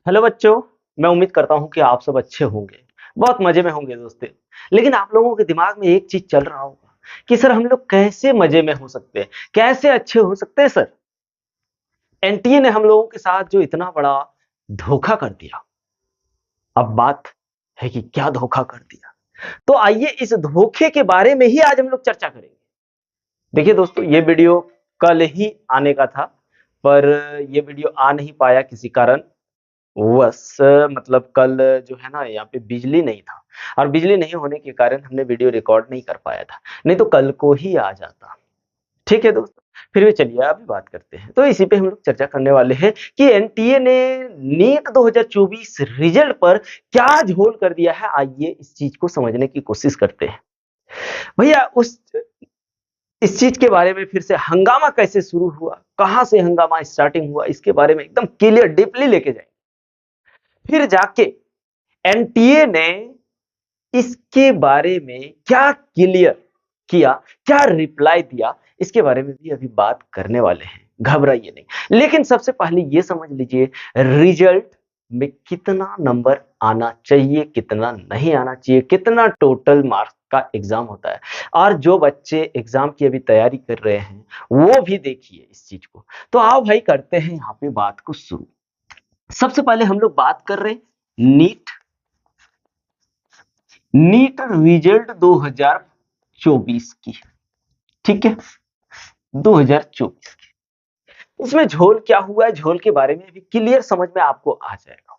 Hello बच्चों। मैं उम्मीद करता हूँ कि आप सब अच्छे होंगे, बहुत मजे में होंगे दोस्तों। लेकिन आप लोगों के दिमाग में एक चीज चल रहा होगा कि सर हम लोग कैसे मजे में हो सकते हैं, कैसे अच्छे हो सकते हैं सर। एनटीए ने हम लोगों के साथ जो इतना बड़ा धोखा कर दिया, अब बात है कि क्या धोखा कर दिया। तो आइए इस धोखे के बारे में ही आज हम लोग चर्चा करेंगे। देखिए दोस्तों, ये वीडियो कल ही आने का था, पर ये वीडियो आ नहीं पाया किसी कारण। बस मतलब कल जो है ना, यहाँ पे बिजली नहीं था और बिजली नहीं होने के कारण हमने वीडियो रिकॉर्ड नहीं कर पाया था, नहीं तो कल को ही आ जाता। ठीक है दोस्तों, फिर भी चलिए अभी बात करते हैं। तो इसी पे हम लोग चर्चा करने वाले हैं कि एनटीए ने नीट 2024 रिजल्ट पर क्या झोल कर दिया है। आइए इस चीज को समझने की कोशिश करते हैं। भैया उस इस चीज के बारे में फिर से हंगामा कैसे शुरू हुआ, कहां से हंगामा स्टार्टिंग हुआ, इसके बारे में एकदम क्लियर डीपली लेके जाएंगे। फिर जाके एनटीए ने इसके बारे में क्या क्लियर किया, क्या रिप्लाई दिया, इसके बारे में भी अभी बात करने वाले हैं। घबराइए नहीं, लेकिन सबसे पहले ये समझ लीजिए रिजल्ट में कितना नंबर आना चाहिए, कितना नहीं आना चाहिए, कितना टोटल मार्क्स का एग्जाम होता है। और जो बच्चे एग्जाम की अभी तैयारी कर रहे हैं वो भी देखिए इस चीज को। तो आओ भाई करते हैं यहाँ पे बात को शुरू। सबसे पहले हम लोग बात कर रहे हैं नीट रिजल्ट 2024 की। ठीक है, 2024 की। इसमें झोल क्या हुआ है, झोल के बारे में भी क्लियर समझ में आपको आ जाएगा।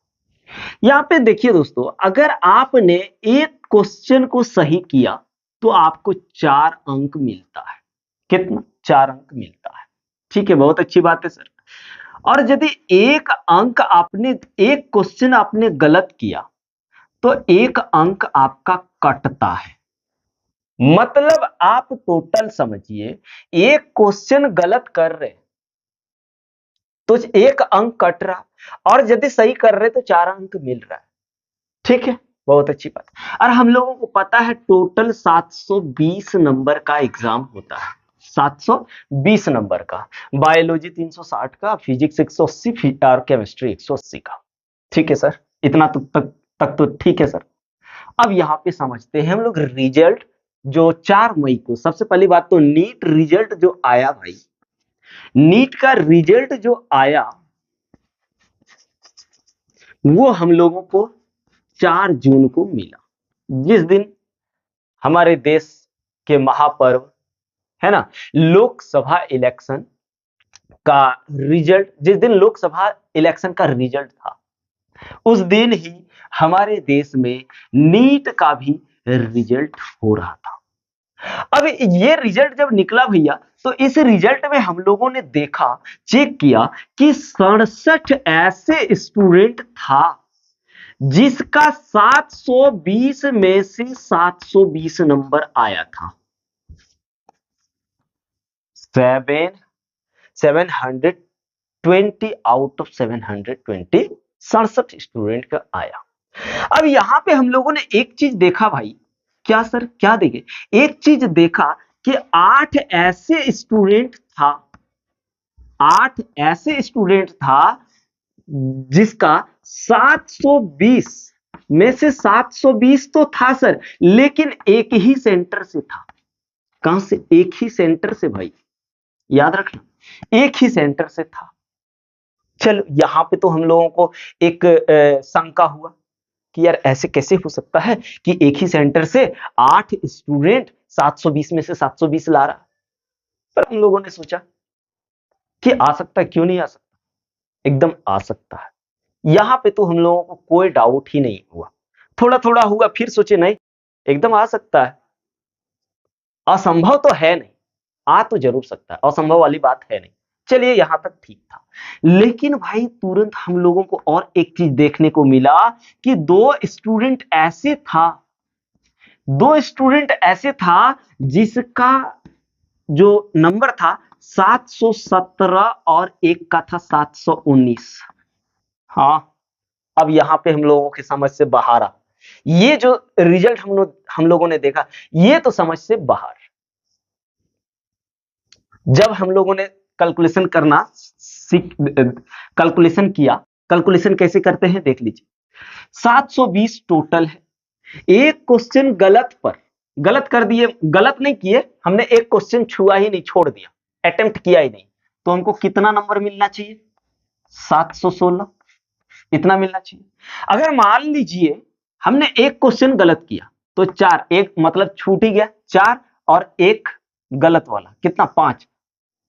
यहाँ पे देखिए दोस्तों, अगर आपने एक क्वेश्चन को सही किया तो आपको 4 अंक मिलता है। कितना? 4 अंक मिलता है। ठीक है, बहुत अच्छी बात है सर। और यदि एक क्वेश्चन आपने गलत किया तो 1 अंक आपका कटता है। मतलब आप टोटल समझिए, एक क्वेश्चन गलत कर रहे तो 1 अंक कट रहा, और यदि सही कर रहे तो 4 अंक मिल रहा है। ठीक है, बहुत अच्छी बात। और हम लोगों को पता है टोटल 720 नंबर का एग्जाम होता है। 720 नंबर का, बायोलॉजी 360 का, फिजिक्स 180 और केमिस्ट्री 180 का। ठीक है सर, इतना तो तक तो ठीक है सर। अब यहाँ पे समझते हैं हम लोग रिजल्ट जो 4 मई को, सबसे पहली बात तो नीट रिजल्ट जो आया भाई, नीट का रिजल्ट जो आया वो हम लोगों को 4 जून को मिला, जिस दिन हमारे देश के महापर्व है ना, लोकसभा इलेक्शन का रिजल्ट, जिस दिन लोकसभा इलेक्शन का रिजल्ट था उस दिन ही हमारे देश में नीट का भी रिजल्ट हो रहा था। अब ये रिजल्ट जब निकला भैया, तो इस रिजल्ट में हम लोगों ने देखा, चेक किया कि 67 ऐसे स्टूडेंट था जिसका 720 में से 720 नंबर आया था। 720 आउट ऑफ 720 67 स्टूडेंट का आया। अब यहां पे हम लोगों ने एक चीज देखा भाई, क्या सर, क्या देखे, एक चीज देखा कि 8 ऐसे स्टूडेंट था जिसका 720 में से 720 तो था सर, लेकिन एक ही सेंटर से था। कहां से? एक ही सेंटर से भाई, याद रखना, एक ही सेंटर से था। चलो यहां पे तो हम लोगों को एक शंका हुआ कि यार ऐसे कैसे हो सकता है कि एक ही सेंटर से 8 स्टूडेंट 720 में से 720 ला रहा। पर हम लोगों ने सोचा कि आ सकता है, क्यों नहीं आ सकता, एकदम आ सकता है। यहां पे तो हम लोगों को कोई डाउट ही नहीं हुआ। थोड़ा थोड़ा हुआ, फिर सोचे नहीं, एकदम आ सकता है, असंभव तो है नहीं, आ तो जरूर सकता है, असंभव वाली बात है नहीं। चलिए यहां तक ठीक था। लेकिन भाई तुरंत हम लोगों को और एक चीज देखने को मिला कि दो स्टूडेंट ऐसे था जिसका जो नंबर था 717 और एक का था 719। हाँ, अब यहां पे हम लोगों की समझ से बाहर आ, ये जो रिजल्ट हम लोगों ने देखा, ये तो समझ से बाहर। जब हम लोगों ने कैलकुलेशन किया कैलकुलेशन कैसे करते हैं देख लीजिए। 720 टोटल है। एक क्वेश्चन गलत पर, गलत कर दिए, गलत नहीं किए हमने, एक क्वेश्चन छुआ ही नहीं, छोड़ दिया, अटेम्प्ट किया ही नहीं, तो हमको कितना नंबर मिलना चाहिए? 716, इतना मिलना चाहिए। अगर मान लीजिए हमने एक क्वेश्चन गलत किया तो 4, एक मतलब छूट ही गया 4, और एक गलत वाला कितना? 5,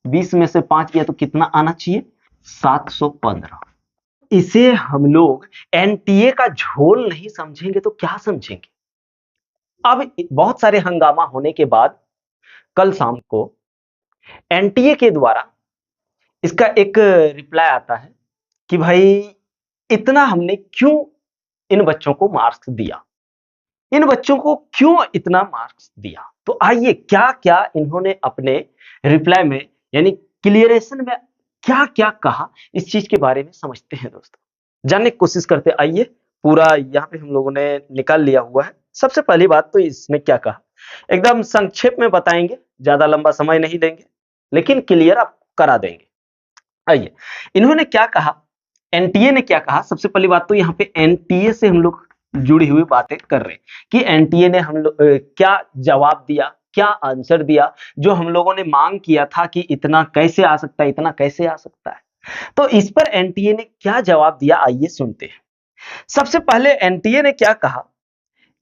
20 में से 5 गया तो कितना आना चाहिए? 715। इसे हम लोग एनटीए का झोल नहीं समझेंगे तो क्या समझेंगे? अब बहुत सारे हंगामा होने के बाद कल शाम को एनटीए के द्वारा इसका एक रिप्लाई आता है कि भाई इतना हमने क्यों इन बच्चों को मार्क्स दिया, इन बच्चों को क्यों इतना मार्क्स दिया। तो आइए क्या क्या इन्होंने अपने रिप्लाई में यानी क्लियरेशन में क्या क्या कहा, इस चीज के बारे में समझते हैं दोस्तों, जानने की कोशिश करते हैं। आइए पूरा यहाँ पे हम लोगों ने निकाल लिया हुआ है। सबसे पहली बात तो इसने क्या कहा, एकदम संक्षेप में बताएंगे, ज्यादा लंबा समय नहीं लेंगे, लेकिन क्लियर आप करा देंगे। आइए इन्होंने क्या कहा, एनटीए ने क्या कहा। सबसे पहली बात तो यहाँ पे एनटीए से हम लोग जुड़ी हुई बातें कर रहे हैं कि एनटीए ने हम लोग क्या जवाब दिया, क्या आंसर दिया, जो हम लोगों ने मांग किया था कि इतना कैसे आ सकता है, इतना कैसे आ सकता है। तो इस पर एनटीए ने क्या जवाब दिया, आइए सुनते हैं। सबसे पहले एनटीए ने क्या कहा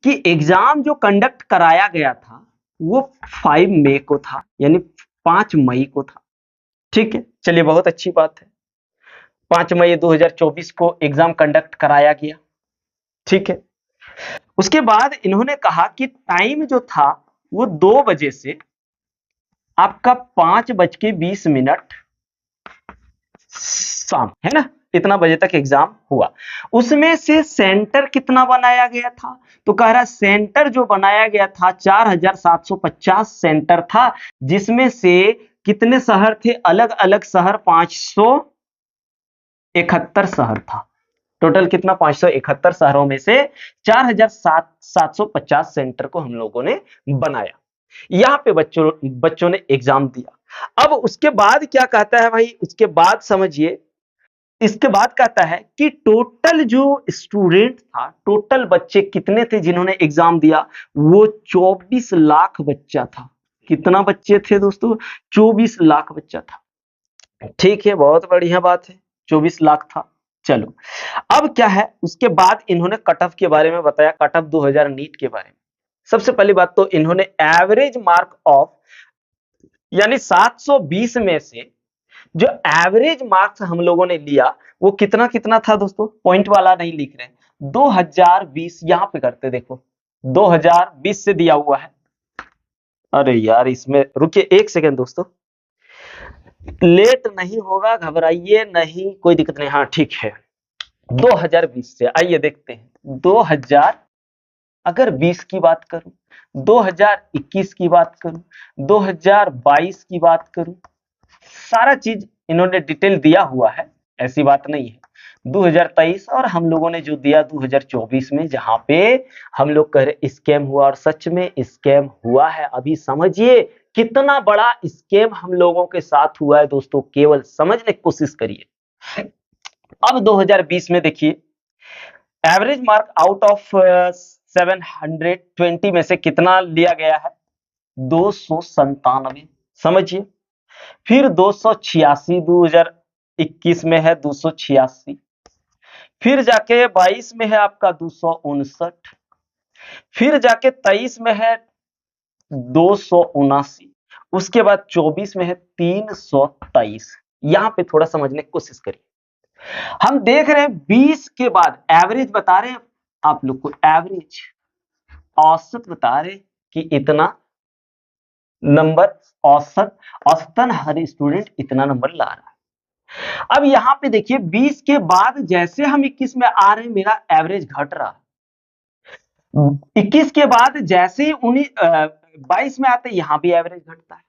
कि एग्जाम जो कंडक्ट कराया गया था वो 5 मई को था, यानी 5 मई को था। ठीक है, चलिए बहुत अच्छी बात है, 5 मई 2024 को एग्जाम कंडक्ट कराया गया। ठीक है, उसके बाद इन्होंने कहा कि टाइम जो था वो 2 बजे से आपका 5:20 शाम, है ना, इतना बजे तक एग्जाम हुआ। उसमें से सेंटर कितना बनाया गया था, तो कह रहा सेंटर जो बनाया गया था 4750 सेंटर था, जिसमें से कितने शहर थे, अलग अलग शहर 571 शहर था। टोटल कितना? 571 शहरों में से 4750 सेंटर को हम लोगों ने बनाया। यहाँ पे बच्चों ने एग्जाम दिया। अब उसके बाद क्या कहता है भाई, उसके बाद समझिए, इसके बाद कहता है कि टोटल जो स्टूडेंट था, टोटल बच्चे कितने थे जिन्होंने एग्जाम दिया, वो 24 लाख बच्चा था। कितना बच्चे थे दोस्तों? 24 लाख बच्चा था। ठीक है, बहुत बढ़िया बात है, 24 लाख था। चलो अब क्या है, उसके बाद इन्होंने कट ऑफ के बारे में बताया, कट ऑफ 2000 नीट के बारे में। सबसे पहली बात तो इन्होंने एवरेज मार्क ऑफ, यानी 720 में से जो एवरेज मार्क्स हम लोगों ने लिया वो कितना कितना था दोस्तों, पॉइंट वाला नहीं लिख रहे हैं, 2020 यहां पे करते, देखो 2020 से दिया हुआ है। अरे यार इसमें रुकिए एक सेकेंड दोस्तों, लेट नहीं होगा, घबराइए नहीं, कोई दिक्कत नहीं, हाँ ठीक है। 2020 से आइए देखते हैं, 2000 अगर 20 की बात करूं, 2021 की बात करूं, 2022 की बात करूं, सारा चीज इन्होंने डिटेल दिया हुआ है, ऐसी बात नहीं है। 2023 और हम लोगों ने जो दिया 2024 में, जहां पे हम लोग कह रहे स्कैम हुआ, और सच में स्कैम हुआ है। अभी समझिए कितना बड़ा स्कैम हम लोगों के साथ हुआ है दोस्तों, केवल समझने की कोशिश करिए। अब 2020 में देखिए, एवरेज मार्क आउट ऑफ 720 में से कितना लिया गया है? 297, समझिए। फिर 286 2021 में है 286, फिर जाके 22 में है आपका 259, फिर जाके 23 में है 279, उसके बाद 24 में है 323। यहां पे थोड़ा समझने की कोशिश करिए। हम देख रहे हैं 20 के बाद एवरेज बता रहे हैं आप लोग को, एवरेज औसत बता रहे कि इतना नंबर, औसतन हर स्टूडेंट इतना नंबर ला रहा है। अब यहां पे देखिए 20 के बाद जैसे हम 21 में आ रहे हैं, मेरा एवरेज घट रहा है। 21 के बाद जैसे ही 22 में आते हैं, यहां भी एवरेज घटता है।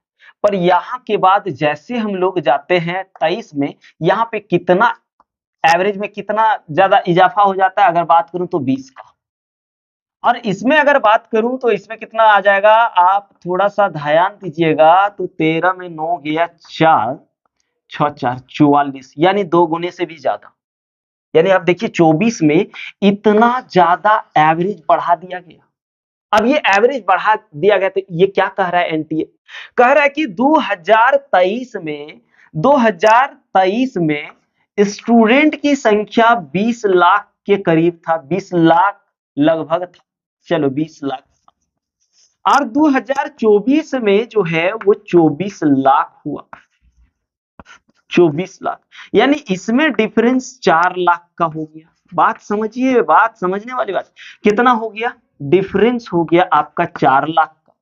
पर यहां के बाद जैसे हम लोग जाते हैं 23 में, यहां पे कितना एवरेज में कितना ज्यादा इजाफा हो जाता है, अगर बात करूं तो 20 का। और इसमें अगर बात करूं तो इसमें कितना आ जाएगा, आप थोड़ा सा ध्यान दीजिएगा, तो 13 में 9 गया 4, 6 4 44, यानी 2 गुने से भी ज्यादा। यानी आप देखिए 24 में इतना ज्यादा एवरेज बढ़ा दिया गया। अब ये एवरेज बढ़ा दिया गया तो ये क्या कह रहा है एनटीए? कह रहा है कि 2023 में स्टूडेंट की संख्या 20 लाख के करीब था, 20 लाख लगभग था, चलो 20 लाख, और 2024 में जो है वो 24 लाख हुआ, 24 लाख, यानी इसमें डिफरेंस 4 लाख का हो गया। बात समझिए, बात समझने वाली बात, कितना हो गया? डिफरेंस हो गया आपका 4 लाख का।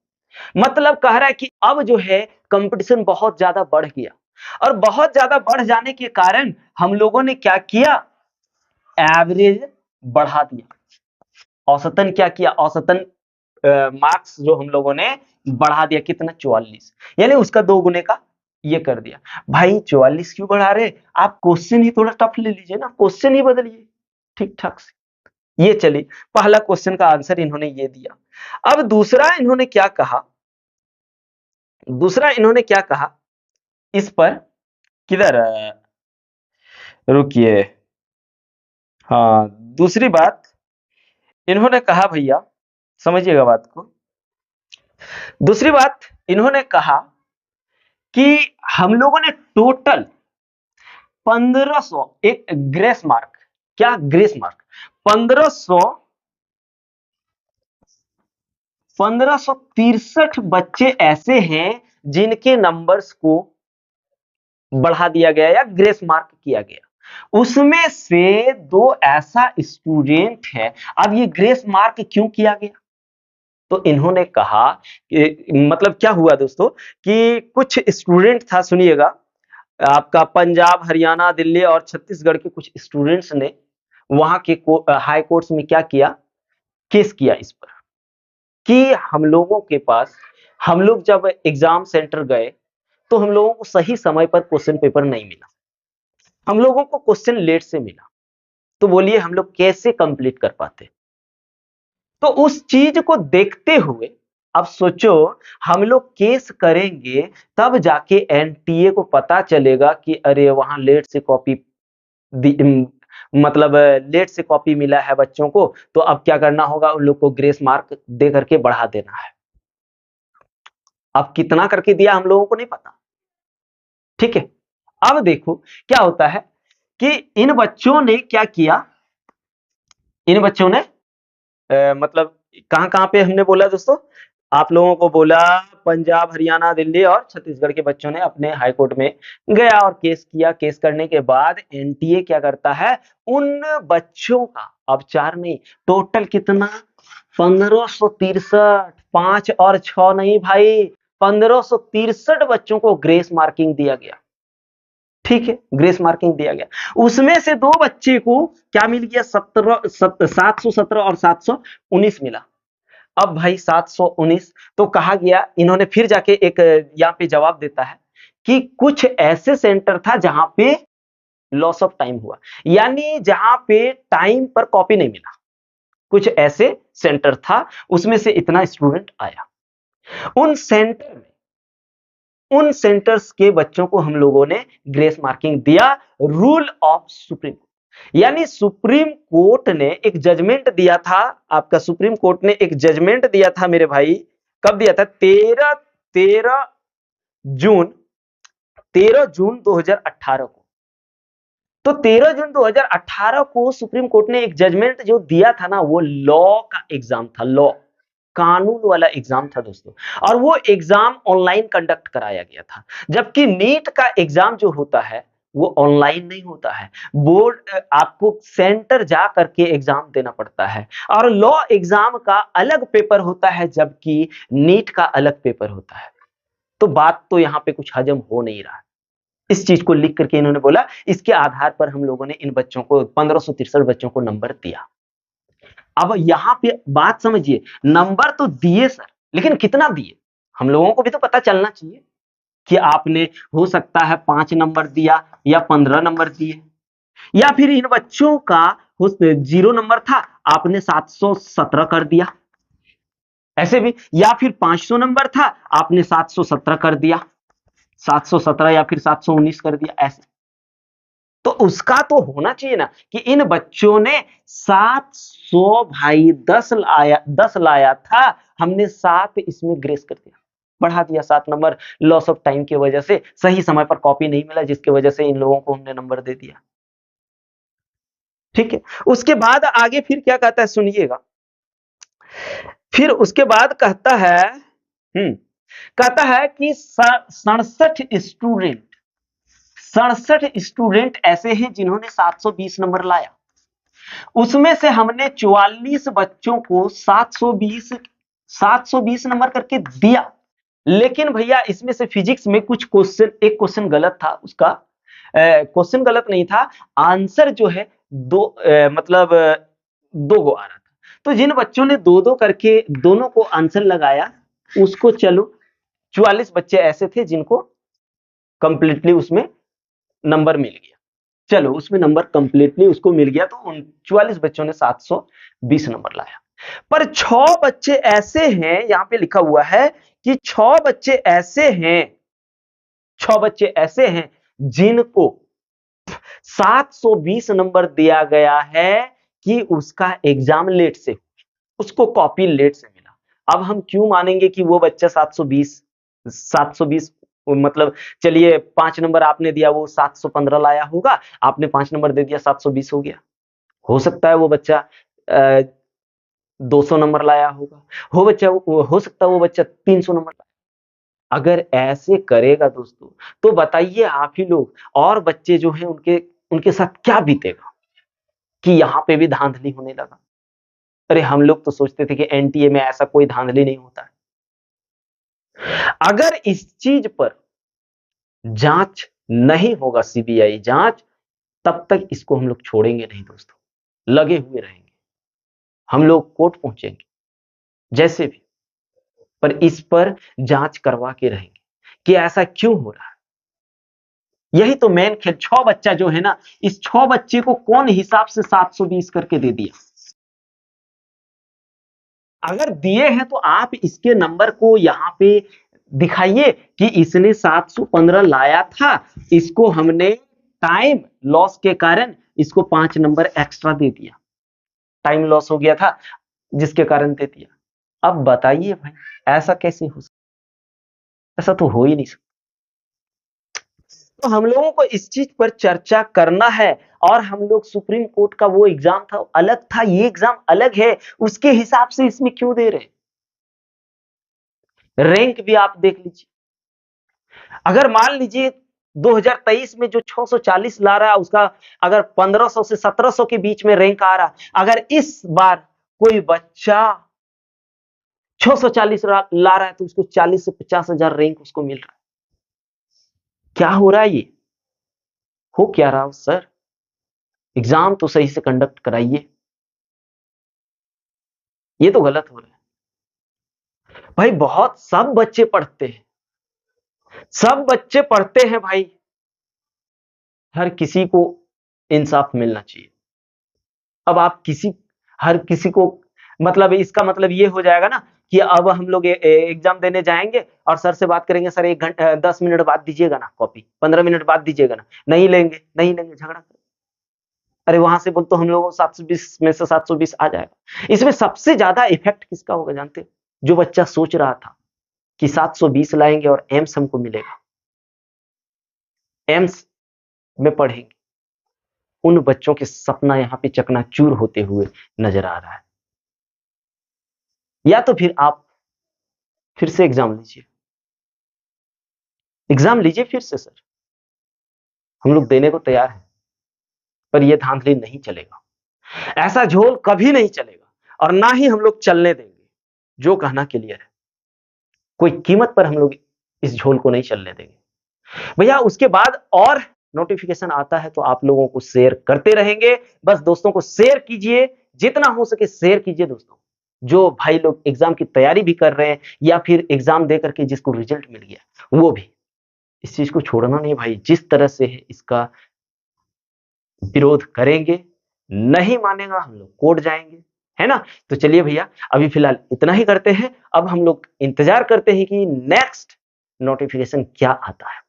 मतलब कह रहा है कि अब जो है कंपटीशन बहुत ज्यादा बढ़ गया, और बहुत ज्यादा बढ़ जाने के कारण हम लोगों ने क्या किया? एवरेज बढ़ा दिया। औसतन क्या किया? औसतन मार्क्स जो हम लोगों ने बढ़ा दिया, कितना? 44, यानी उसका 2 गुने का ये कर दिया। भाई 44 क्यों बढ़ा रहे? आप क्वेश्चन ही थोड़ा टफ ले लीजिए ना, क्वेश्चन ही बदलिए ठीक ठाक से। ये चलिए, पहला क्वेश्चन का आंसर इन्होंने ये दिया। अब दूसरा इन्होंने क्या कहा? दूसरा इन्होंने क्या कहा इस पर? किधर रुकिए, हाँ दूसरी बात इन्होंने कहा, भैया समझिएगा बात को। दूसरी बात इन्होंने कहा कि हम लोगों ने टोटल 1500, एक ग्रेस मार्क, क्या ग्रेस मार्क? 1563 बच्चे ऐसे हैं जिनके नंबर्स को बढ़ा दिया गया या ग्रेस मार्क किया गया। उसमें से 2 ऐसा स्टूडेंट है। अब ये ग्रेस मार्क क्यों किया गया? तो इन्होंने कहा कि मतलब क्या हुआ दोस्तों कि कुछ स्टूडेंट था, सुनिएगा, आपका पंजाब, हरियाणा, दिल्ली और छत्तीसगढ़ के कुछ स्टूडेंट्स ने वहां के हाई कोर्ट्स में क्या किया? केस किया इस पर कि हम लोगों के पास, हम लोग जब एग्जाम सेंटर गए तो हम लोगों को सही समय पर क्वेश्चन पेपर नहीं मिला, हम लोगों को क्वेश्चन लेट से मिला, तो बोलिए हम लोग कैसे कंप्लीट कर पाते? तो उस चीज को देखते हुए अब सोचो, हम लोग केस करेंगे तब जाके एनटीए को पता चलेगा कि अरे वहां लेट से कॉपी मतलब लेट से कॉपी मिला है बच्चों को, तो अब क्या करना होगा? उन लोग को ग्रेस मार्क दे करके बढ़ा देना है। अब कितना करके दिया हम लोगों को नहीं पता, ठीक है। अब देखो क्या होता है कि इन बच्चों ने क्या किया? इन बच्चों ने मतलब कहां-कहां पे हमने बोला दोस्तों? आप लोगों को बोला पंजाब, हरियाणा, दिल्ली और छत्तीसगढ़ के बच्चों ने अपने हाई कोर्ट में गया और केस किया। केस करने के बाद एनटीए क्या करता है? उन बच्चों का, अब 4 नहीं, टोटल कितना? 1563, 5 और 6 नहीं भाई, 1563 बच्चों को ग्रेस मार्किंग दिया गया। ठीक है, ग्रेस मार्किंग दिया गया। उसमें से 2 बच्चे को क्या मिल गया? 717 और 719 मिला। अब भाई 719 तो कहा गया, इन्होंने फिर जाके एक यहाँ पे जवाब देता है कि कुछ ऐसे सेंटर था जहां पे लॉस ऑफ टाइम हुआ, यानी जहां पे टाइम पर कॉपी नहीं मिला, कुछ ऐसे सेंटर था, उसमें से इतना स्टूडेंट आया। उन सेंटर में, उन सेंटर्स के बच्चों को हम लोगों ने ग्रेस मार्किंग दिया, रूल ऑफ सुप्रीम कोर्ट। यानी सुप्रीम कोर्ट ने एक जजमेंट दिया था, आपका सुप्रीम कोर्ट ने एक जजमेंट दिया था मेरे भाई। कब दिया था? 13 जून 13 जून 2018 को। तो 13 जून 2018 को सुप्रीम कोर्ट ने एक जजमेंट जो दिया था ना, वो लॉ का एग्जाम था, लॉ, कानून वाला एग्जाम था दोस्तों। और वो एग्जाम ऑनलाइन कंडक्ट कराया गया था, जबकि नीट का एग्जाम जो होता है वो ऑनलाइन नहीं होता है, बोर्ड आपको सेंटर जा करके एग्जाम देना पड़ता है, और लॉ एग्जाम का अलग पेपर होता है जबकि नीट का अलग पेपर होता है। तो बात तो यहाँ पे कुछ हजम हो नहीं रहा। इस चीज को लिख करके इन्होंने बोला, इसके आधार पर हम लोगों ने इन बच्चों को, 1563 बच्चों को नंबर दिया। अब यहां पे बात समझिए, नंबर तो दिए सर, लेकिन कितना दिए? हम लोगों को भी तो पता चलना चाहिए कि आपने, हो सकता है 5 नंबर दिया या 15 नंबर दिए, या फिर इन बच्चों का 0 नंबर था, आपने 717 कर दिया, ऐसे भी, या फिर 500 नंबर था, आपने 717 कर दिया, 717 या फिर 719 कर दिया, ऐसे। तो उसका तो होना चाहिए ना कि इन बच्चों ने 700 भाई 10 लाया था, हमने 7 इसमें ग्रेस कर दिया, बढ़ा दिया 7 नंबर। लॉस ऑफ टाइम की वजह से सही समय पर कॉपी नहीं मिला, जिसकी वजह से इन लोगों को हमने नंबर दे दिया। ठीक है, उसके बाद आगे फिर क्या कहता है सुनिएगा। फिर उसके बाद कहता है कहता है कि 67 स्टूडेंट ऐसे हैं जिन्होंने 720 नंबर लाया। उसमें से हमने 44 बच्चों को 720 नंबर करके दिया। लेकिन भैया इसमें से फिजिक्स में एक क्वेश्चन गलत था। उसका क्वेश्चन गलत नहीं था, आंसर जो है मतलब 2 गो आ रहा था। तो जिन बच्चों ने 2-2 करके दोनों को आंसर लगाया, उसको चलो 44 बच्चे ऐसे थे जिनको कंप्लीटली उसमें नंबर मिल गया। चलो उसमें नंबर कंप्लीटली उसको मिल गया, तो उन 44 बच्चों ने 720 नंबर लाया। पर 6 बच्चे ऐसे हैं, यहां पे लिखा हुआ है कि 6 बच्चे ऐसे हैं जिनको 720 नंबर दिया गया है कि उसका एग्जाम लेट से, उसको कॉपी लेट से मिला। अब हम क्यों मानेंगे कि वो बच्चा 720 मतलब चलिए 5 नंबर आपने दिया, वो 715 लाया होगा, आपने 5 नंबर दे दिया 720 हो गया। हो सकता है वो बच्चा 200 नंबर लाया होगा, हो सकता है वो बच्चा 300 नंबर लाया। अगर ऐसे करेगा दोस्तों, तो बताइए आप ही लोग और बच्चे जो हैं उनके उनके साथ क्या बीतेगा, कि यहाँ पे भी धांधली होने लगा। अरे हम लोग तो सोचते थे कि एनटीए में ऐसा कोई धांधली नहीं होता है। अगर इस चीज पर जांच नहीं होगा, सीबीआई जांच, तब तक इसको हम लोग छोड़ेंगे नहीं दोस्तों, लगे हुए रहेंगे, हम लोग कोर्ट पहुंचेंगे जैसे भी, पर इस पर जांच करवा के रहेंगे कि ऐसा क्यों हो रहा है। यही तो मेन खेल। 6 बच्चा जो है ना, इस 6 बच्चे को कौन हिसाब से 720 करके दे दिया। अगर दिए हैं तो आप इसके नंबर को यहां पे दिखाइए कि इसने 715 लाया था, इसको हमने टाइम लॉस के कारण इसको 5 नंबर एक्स्ट्रा दे दिया, टाइम लॉस हो गया था जिसके कारण दे दिया। अब बताइए भाई, ऐसा कैसे हो सकता, ऐसा तो हो ही नहीं सकता। तो हम लोगों को इस चीज पर चर्चा करना है। और हम लोग सुप्रीम कोर्ट का वो एग्जाम था अलग था, ये एग्जाम अलग है, उसके हिसाब से इसमें क्यों दे रहे हैं। रैंक भी आप देख लीजिए। अगर मान लीजिए 2023 में जो 640 ला रहा है, उसका अगर 1500 से 1700 के बीच में रैंक आ रहा, अगर इस बार कोई बच्चा 640 ला रहा है, तो उसको 40 से 50,000 रैंक उसको मिल रहा है। क्या हो रहा है ये, हो क्या रहा है सर। एग्जाम तो सही से कंडक्ट कराइए, ये तो गलत हो रहा है भाई। बहुत सब बच्चे पढ़ते हैं, सब बच्चे पढ़ते हैं भाई, हर किसी को इंसाफ मिलना चाहिए। अब आप हर किसी को, मतलब इसका मतलब ये हो जाएगा ना कि अब हम लोग एग्जाम देने जाएंगे और सर से बात करेंगे, सर 10 मिनट बाद दीजिएगा ना कॉपी, 15 मिनट बाद दीजिएगा ना, नहीं लेंगे नहीं लेंगे, झगड़ा करें। अरे वहां से बोल तो हम लोगों को 720 में से 720 आ जाएगा। इसमें सबसे ज्यादा इफेक्ट किसका होगा जानते हो? जो बच्चा सोच रहा था कि 720 लाएंगे और एम्स हमको मिलेगा, एम्स में पढ़ेंगे, उन बच्चों के सपना यहाँ पे चकनाचूर होते हुए नजर आ रहा है। या तो फिर आप फिर से एग्जाम लीजिए फिर से सर, हम लोग देने को तैयार हैं, पर यह धांधली नहीं चलेगा, ऐसा झोल कभी नहीं चलेगा, और ना ही हम लोग चलने देंगे। जो कहना क्लियर है, कोई कीमत पर हम लोग इस झोल को नहीं चलने देंगे भैया। उसके बाद और नोटिफिकेशन आता है तो आप लोगों को शेयर करते रहेंगे। बस दोस्तों को शेयर कीजिए, जितना हो सके शेयर कीजिए दोस्तों। जो भाई लोग एग्जाम की तैयारी भी कर रहे हैं, या फिर एग्जाम दे करके जिसको रिजल्ट मिल गया, वो भी इस चीज को छोड़ना नहीं भाई। जिस तरह से है इसका विरोध करेंगे, नहीं मानेगा हम लोग कोर्ट जाएंगे, है ना। तो चलिए भैया, अभी फिलहाल इतना ही करते हैं। अब हम लोग इंतजार करते हैं कि नेक्स्ट नोटिफिकेशन क्या आता है।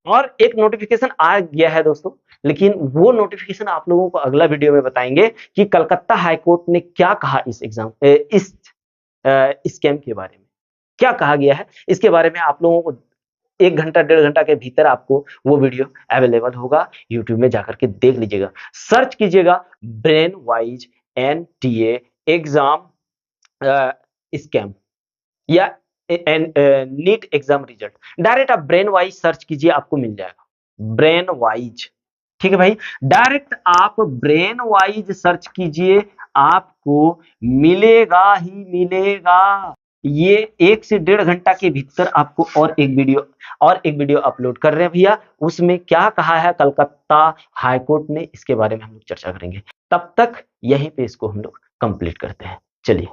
और एक नोटिफिकेशन आ गया है दोस्तों, लेकिन वो नोटिफिकेशन आप लोगों को अगला वीडियो में बताएंगे कि कलकत्ता हाई कोर्ट ने क्या कहा इस स्कैम के बारे में, क्या कहा गया है इसके बारे में। आप लोगों को 1 घंटा 1.5 घंटा के भीतर आपको वो वीडियो अवेलेबल होगा, यूट्यूब में जाकर के देख लीजिएगा, सर्च कीजिएगा brain wise NTA exam scam या नीट एग्जाम रिजल्ट, डायरेक्ट आप ब्रेन वाइज सर्च कीजिए, आपको मिल जाएगा ब्रेन वाइज। ठीक है भाई, डायरेक्ट आप ब्रेन वाइज सर्च कीजिए, आपको मिलेगा ही मिलेगा। ये 1 से 1.5 घंटा के भीतर आपको और एक वीडियो अपलोड कर रहे हैं भैया, उसमें क्या कहा है कलकत्ता हाईकोर्ट ने, इसके बारे में हम लोग चर्चा करेंगे। तब तक यहीं पे इसको हम लोग कंप्लीट करते हैं, चलिए।